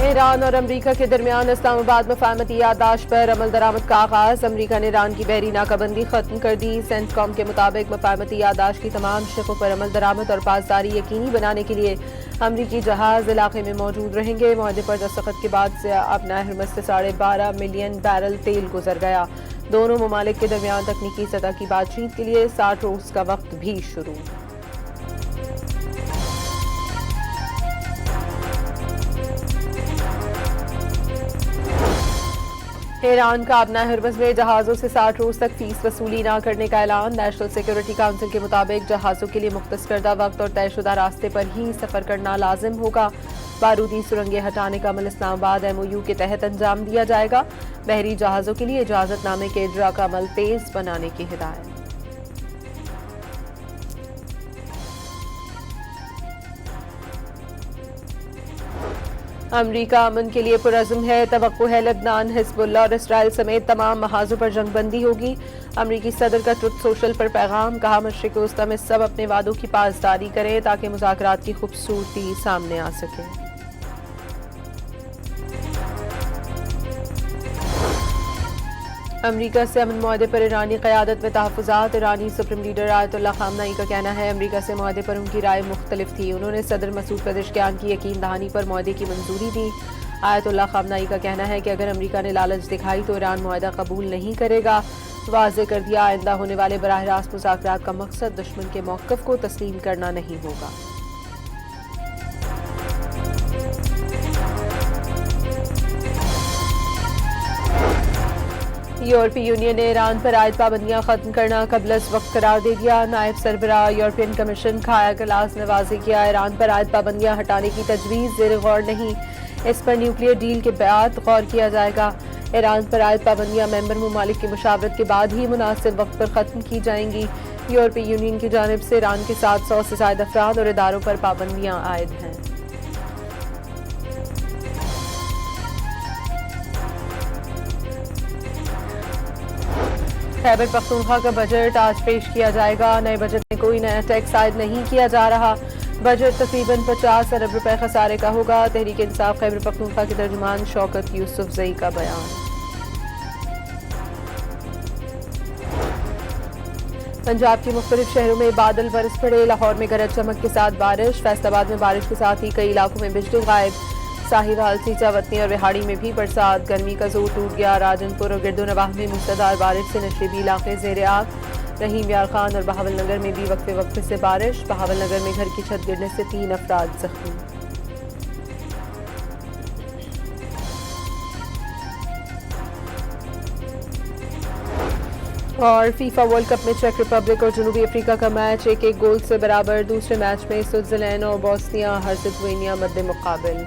Iran और अमरीका के दरमियान इस्लामाबाद मफाहमती याददाश्त पर अमल दरामद का आगाज। अमरीका ने ईरान की बहरी नाकाबंदी खत्म कर दी। सेंटकॉम के मुताबिक मफाहमती याददाश्त की तमाम शकों पर अमल दरामद और पासदारी यकीनी बनाने के लिए अमरीकी जहाज इलाके में मौजूद रहेंगे। मुआहदे पर दस्तखत के बाद से अब नहर से 12.5 मिलियन बैरल तेल गुजर गया। दोनों ममालिक के दरमियान तकनीकी सतह की बातचीत के लिए 60 रोज का वक्त भी शुरू। ईरान का अपना हरबस में जहाज़ों से 60 रोज तक फीस वसूली न करने का ऐलान। नेशनल सिक्योरिटी काउंसिल के मुताबिक जहाज़ों के लिए मुख्तस करदा वक्त और तयशुदा रास्ते पर ही सफ़र करना लाजिम होगा। बारूदी सुरंगें हटाने का अमल इस्लामाबाद MOU के तहत अंजाम दिया जाएगा। बहरी जहाज़ों के लिए इजाज़तनामे के इजरा का अमल तेज बनाने की हिदायत। अमरीका अमन के लिए पुरज़्म है। तवक्को है लबनान, हिज़्बुल्लाह और इसराइल समेत तमाम महाजों पर जंगबंदी होगी। अमरीकी सदर का ट्रुथ सोशल पर पैगाम, कहा मशरिक़ वस्ता में सब अपने वादों की पासदारी करें ताकि मुज़ाकरात की खूबसूरती सामने आ सके। अमरीका से अमन मुआहदे पर ईरानी क़यादत में तहफ़्फ़ुज़ात। ईरानी सुप्रीम लीडर आयतुल्लाह ख़ामनेई का कहना है अमरीका से मुआहदे पर उनकी राय मुख्तलिफ थी। उन्होंने सदर मसूद पेज़ेश्कियान की यकीन दहानी पर मुआहदे की मंजूरी दी। आयतुल्लाह ख़ामनेई का कहना है कि अगर अमरीका ने लालच दिखाई तो ईरान मुआहदा कबूल नहीं करेगा। वाज़ेह कर दिया आइंदा होने वाले बराह रास्त मुज़ाकरात का मकसद दुश्मन के मौक़िफ़ को तस्लीम करना नहीं होगा। यूरोपीय यूनियन ने ईरान पर आयद पाबंदियां खत्म करना कबलस वक्त करार दे दिया। नायब सरबराह यूरोपियन कमीशन खाया गलास ने वाज़ेह किया ईरान पर आयद पाबंदियां हटाने की तजवीज़ ज़ेर गौर नहीं। इस पर न्यूक्लियर डील के बाद गौर किया जाएगा। ईरान पर आयद पाबंदियां मेंबर ममालिक की मुशावरत के बाद ही मुनासिब वक्त पर ख़त्म की जाएंगी। यूरोपीय यूनियन की जानिब से ईरान के 700 से ज़ायद अफराद और इदारों पर पाबंदियां आयद हैं। खैबर पख्तूनख्वा का बजट आज पेश किया जाएगा। नए बजट में कोई नया टैक्स आयद नहीं किया जा रहा। बजट तकरीबन 50 अरब रुपए खसारे का होगा। तहरीक इंसाफ खैबर पख्तूनख्वा के तर्जुमान शौकत यूसुफजई का बयान। पंजाब के मुख्तलिफ शहरों में बादल बरस पड़े। लाहौर में गरज चमक के साथ बारिश। फैसलाबाद में बारिश के साथ ही कई इलाकों में बिजली गायब। साहिवाल, सीचावतनी और रिहाड़ी में भी बरसात। गर्मी का जोर टूट गया। राजनपुर और गिरदोनवाह में मूसलाधार बारिश से नशेबी इलाके ज़ेर आग। रहीम यार खान और बहावल नगर में भी वक्फे वक्फे से बारिश। बहावल नगर में घर की छत गिरने से 3 अफराद जख्मी। और फीफा वर्ल्ड कप में चेक रिपब्लिक और जनूबी अफ्रीका का मैच 1-1 गोल से बराबर। दूसरे मैच में स्विट्जरलैंड और बोस्निया हर्जेगोविना मद्दे मुकाबिल।